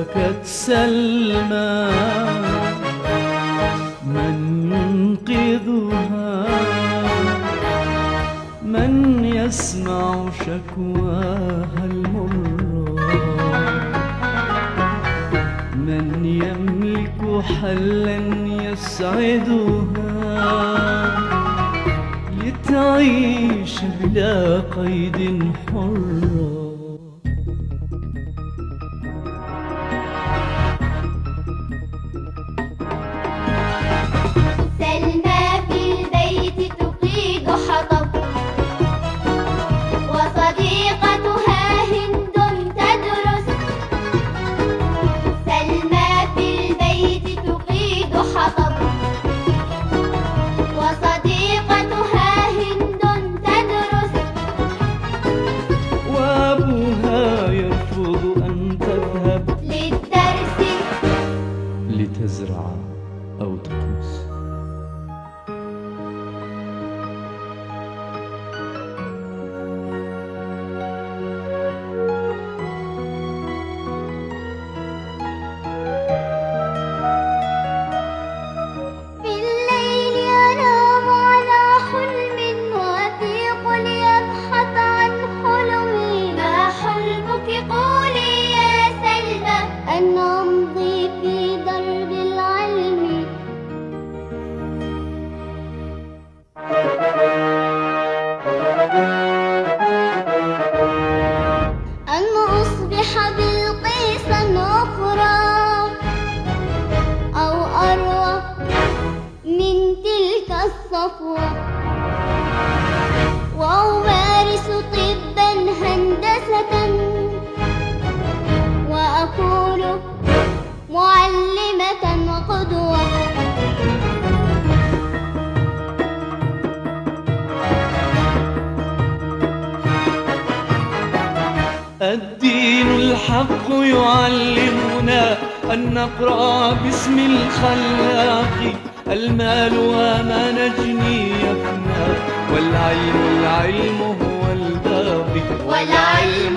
بكت سلمى من ينقذها؟ من يسمع شكواها المرة؟ من يملك حلا يسعدها لتعيش بلا قيد حرة؟ لتزرع أو تقوس. بالليل ينام على حلم وثيق ليبحث عن حلمي. ما حلمك قولي يا سلمى؟ أن أمضي في درب العلم. أن أصبح بلقيسا أخرى أو أروى من تلك الصفوة، وأمارس طبا هندسة وأكون معلمة وقدوة. الدين الحق يعلمنا أن نقرأ باسم الخلاق. المال وما نجني يفنى، والعلم هو الباقي. والعلم